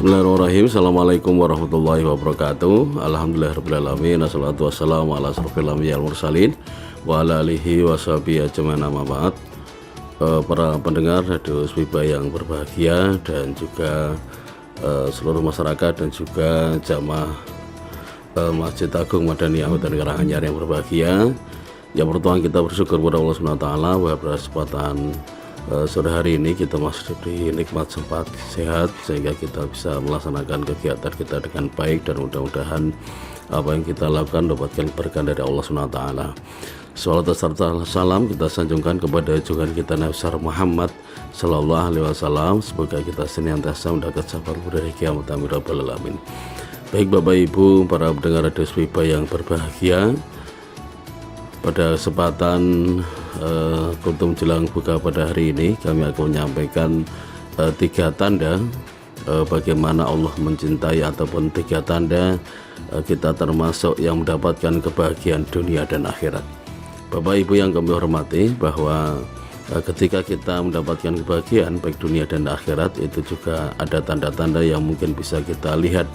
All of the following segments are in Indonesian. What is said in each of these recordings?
Bismillahirrahmanirrahim. Assalamualaikum warahmatullahi wabarakatuh. Alhamdulillahirrahmanirrahim. Assalatu wassalamu ala asrofil anbiya wal mursalin wa ala alihi wa sahbihi ajmain, amma ba'd. Para pendengar Radio Swiba yang berbahagia dan juga seluruh masyarakat dan juga jamaah Masjid Agung Madani Ahmad dan Karanganyar yang berbahagia. Yang pertama kita bersyukur kepada Allah SWT bahwa pada kesempatan sore hari ini kita masih diberi nikmat sempat sehat sehingga kita bisa melaksanakan kegiatan kita dengan baik, dan mudah-mudahan apa yang kita lakukan dapatkan berkah dari Allah SWT. Salawat serta salam kita sanjungkan kepada junjungan kita Nabi Muhammad Sallallahu Alaihi Wasallam. Semoga kita senantiasa mendapat sabar dari kiamat amin rabbal alamin. Baik Bapak Ibu para pendengar Radio Swiba yang berbahagia, pada kesempatan kultum jelang buka pada hari ini kami akan menyampaikan 3 tanda bagaimana Allah mencintai, ataupun 3 tanda kita termasuk yang mendapatkan kebahagiaan dunia dan akhirat. Bapak Ibu yang kami hormati, bahwa ketika kita mendapatkan kebahagiaan baik dunia dan akhirat, itu juga ada tanda-tanda yang mungkin bisa kita lihat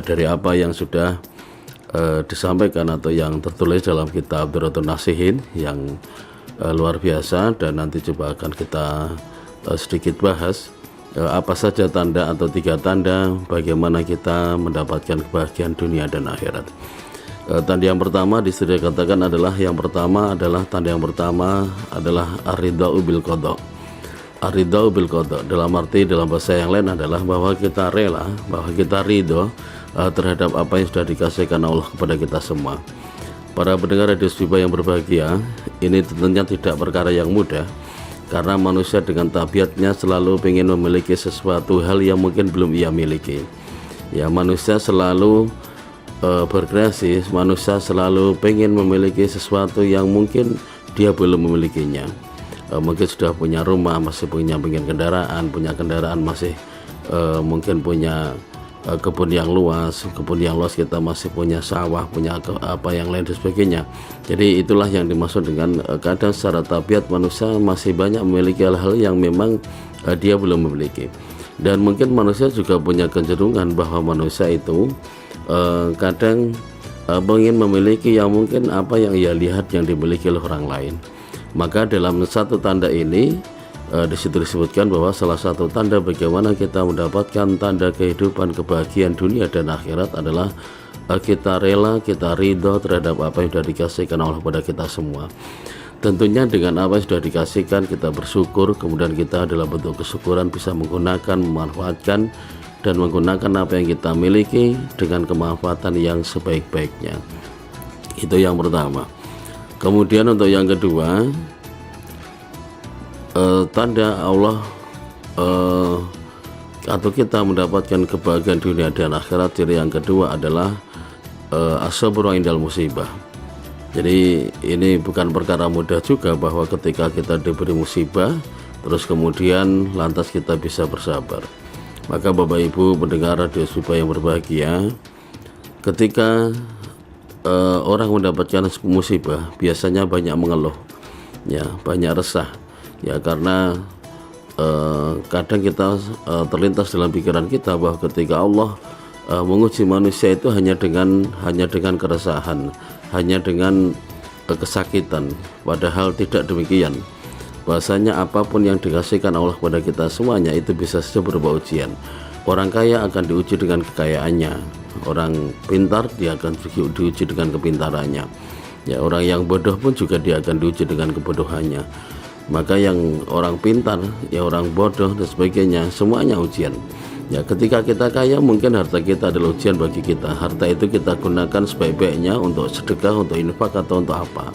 dari apa yang sudah disampaikan atau yang tertulis dalam kitab Durratun Nasihin yang luar biasa, dan nanti coba akan kita sedikit bahas apa saja tanda atau 3 tanda bagaimana kita mendapatkan kebahagiaan dunia dan akhirat. Tanda yang pertama dikatakan adalah tanda yang pertama adalah ar-ridha'u bil qada'. Ar-ridha'u bil qada' dalam arti dalam bahasa yang lain adalah bahwa kita rela, bahwa kita ridho terhadap apa yang sudah dikasihkan Allah kepada kita semua. Para pendengar Radio Swiba yang berbahagia, ini tentunya tidak perkara yang mudah, karena manusia dengan tabiatnya selalu ingin memiliki sesuatu hal yang mungkin belum ia miliki. Ya, manusia selalu berkreasi, manusia selalu ingin memiliki sesuatu yang mungkin dia belum memilikinya. Mungkin sudah punya rumah, masih pengen kendaraan, masih mungkin punya kebun yang luas kita masih punya sawah, punya apa yang lain dan sebagainya. Jadi itulah yang dimaksud dengan kadang secara tabiat manusia masih banyak memiliki hal-hal yang memang dia belum memiliki. Dan mungkin manusia juga punya kecenderungan bahwa manusia itu kadang ingin memiliki yang mungkin apa yang ia lihat yang dimiliki oleh orang lain. Maka dalam satu tanda ini di situ disebutkan bahwa salah satu tanda bagaimana kita mendapatkan tanda kehidupan kebahagiaan dunia dan akhirat adalah kita rela, kita ridho terhadap apa yang sudah dikasihkan Allah kepada kita semua. Tentunya dengan apa yang sudah dikasihkan kita bersyukur, kemudian kita dalam bentuk kesyukuran bisa menggunakan, memanfaatkan dan menggunakan apa yang kita miliki dengan kemanfaatan yang sebaik-baiknya. Itu yang pertama. Kemudian untuk yang kedua, tanda Allah atau kita mendapatkan kebahagiaan dunia dan akhirat, ciri yang kedua adalah as-sabru indal musibah. Jadi ini bukan perkara mudah juga bahwa ketika kita diberi musibah terus kemudian lantas kita bisa bersabar. Maka Bapak Ibu pendengar Radio Swiba yang berbahagia, ketika orang mendapatkan musibah biasanya banyak mengeluh, ya, banyak resah. Ya, karena kadang kita terlintas dalam pikiran kita bahwa ketika Allah menguji manusia itu hanya dengan keresahan, hanya dengan kesakitan. Padahal tidak demikian. Bahasanya apapun yang dikasihkan Allah kepada kita semuanya itu bisa saja berupa ujian. Orang kaya akan diuji dengan kekayaannya, orang pintar dia akan diuji dengan kepintarannya. Ya, orang yang bodoh pun juga dia akan diuji dengan kebodohannya. Maka yang orang pintar, ya orang bodoh dan sebagainya, semuanya ujian. Ya, ketika kita kaya mungkin harta kita adalah ujian bagi kita. Harta itu kita gunakan sebaik-baiknya untuk sedekah, untuk infak atau untuk apa.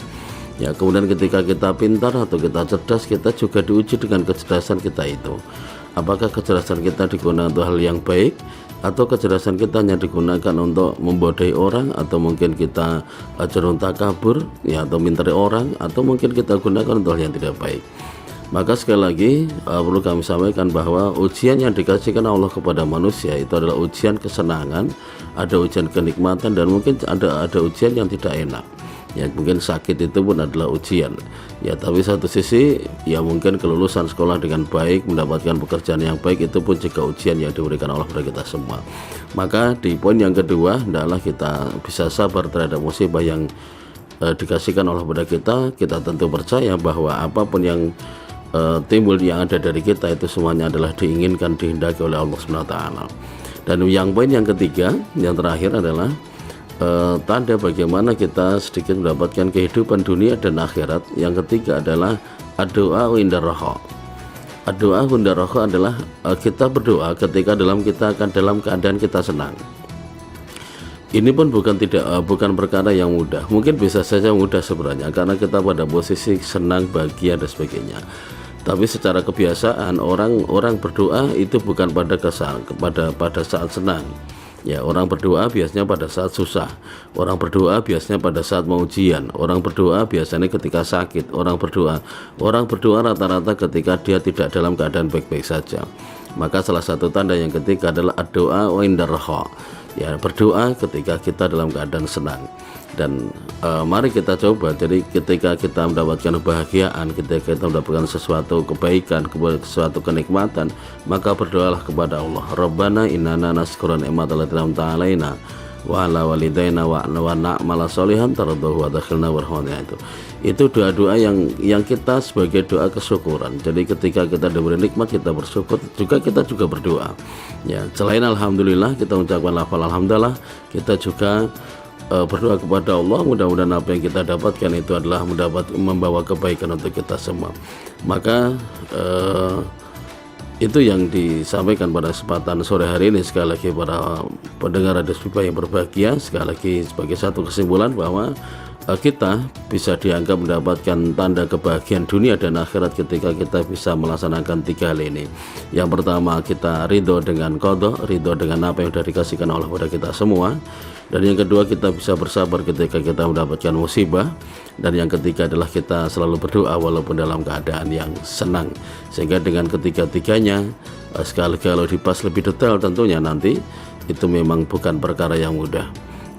Ya, kemudian ketika kita pintar atau kita cerdas, kita juga diuji dengan kecerdasan kita itu. Apakah kecerdasan kita digunakan untuk hal yang baik, atau kecerdasan kita hanya digunakan untuk membodohi orang, atau mungkin kita cenderung takabur, ya, atau minteri orang, atau mungkin kita gunakan untuk hal yang tidak baik. Maka sekali lagi perlu kami sampaikan bahwa ujian yang dikasihkan Allah kepada manusia itu adalah ujian kesenangan, ada ujian kenikmatan, dan mungkin ada ujian yang tidak enak. Ya mungkin sakit itu pun adalah ujian. Ya tapi satu sisi ya mungkin kelulusan sekolah dengan baik, mendapatkan pekerjaan yang baik itu pun juga ujian yang diberikan Allah kepada kita semua. Maka di poin yang kedua adalah kita bisa sabar terhadap musibah yang dikasihkan Allah kepada kita. Kita tentu percaya bahwa apapun yang timbul yang ada dari kita itu semuanya adalah diinginkan, dihendaki oleh Allah SWT. Dan yang poin yang ketiga, yang terakhir adalah tanda bagaimana kita sedikit mendapatkan kehidupan dunia dan akhirat. Yang ketiga adalah doa indar raha. Doa indar raha adalah kita berdoa ketika kita akan dalam keadaan kita senang. Ini pun bukan perkara yang mudah. Mungkin bisa saja mudah sebenarnya karena kita pada posisi senang, bahagia dan sebagainya. Tapi secara kebiasaan orang berdoa itu bukan pada saat senang. Ya, orang berdoa biasanya pada saat susah. Orang berdoa biasanya pada saat mau ujian. Orang berdoa biasanya ketika sakit. Orang berdoa rata-rata ketika dia tidak dalam keadaan baik-baik saja. Maka salah satu tanda yang ketiga adalah doa indar raha. Ya, berdoa ketika kita dalam keadaan senang. Dan mari kita coba. Jadi ketika kita mendapatkan kebahagiaan, ketika kita mendapatkan sesuatu kebaikan, sesuatu kenikmatan, maka berdoalah kepada Allah. Rabbana innana nasyukuru ni'matallati an'amta 'alaina wa 'ala walidaina wa na'mala sholihan tardahu wa adkhilna warahmatna. Itu doa-doa yang kita sebagai doa kesyukuran. Jadi ketika kita diberi nikmat kita bersyukur, kita juga berdoa. Ya, selain alhamdulillah kita mengucapkan lafal alhamdulillah, kita juga berdoa kepada Allah. Mudah-mudahan apa yang kita dapatkan itu adalah membawa kebaikan untuk kita semua. Maka itu yang disampaikan pada kesempatan sore hari ini. Sekali lagi para pendengar Radio Sifah yang berbahagia, sekali lagi sebagai satu kesimpulan bahwa kita bisa dianggap mendapatkan tanda kebahagiaan dunia dan akhirat ketika kita bisa melaksanakan tiga hal ini. Yang pertama, kita ridho dengan qadha, ridho dengan apa yang sudah dikasihkan Allah kepada kita semua. Dan yang kedua, kita bisa bersabar ketika kita mendapatkan musibah. Dan yang ketiga adalah kita selalu berdoa walaupun dalam keadaan yang senang. Sehingga dengan ketiga-tiganya, sekali kalau dibahas lebih detail tentunya nanti, itu memang bukan perkara yang mudah.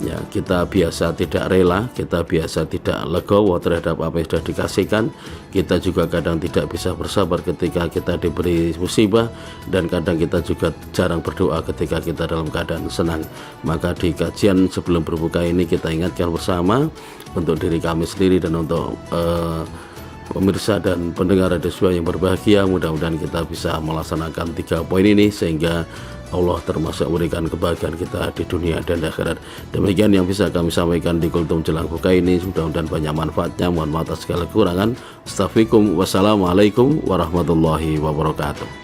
Ya, kita biasa tidak rela, kita biasa tidak legowo terhadap apa yang sudah dikasihkan. Kita juga kadang tidak bisa bersabar ketika kita diberi musibah, dan kadang kita juga jarang berdoa ketika kita dalam keadaan senang. Maka di kajian sebelum berbuka ini kita ingatkan bersama untuk diri kami sendiri dan untuk pemirsa dan pendengar Radio Sifah yang berbahagia. Mudah-mudahan kita bisa melaksanakan 3 poin ini sehingga Allah termasuk memberikan kebahagiaan kita di dunia dan akhirat. Demikian yang bisa kami sampaikan di kultum jelang buka ini. Mudah-mudahan banyak manfaatnya. Mohon maaf atas segala kekurangan. Astaghfirullahaladzim. Wassalamualaikum warahmatullahi wabarakatuh.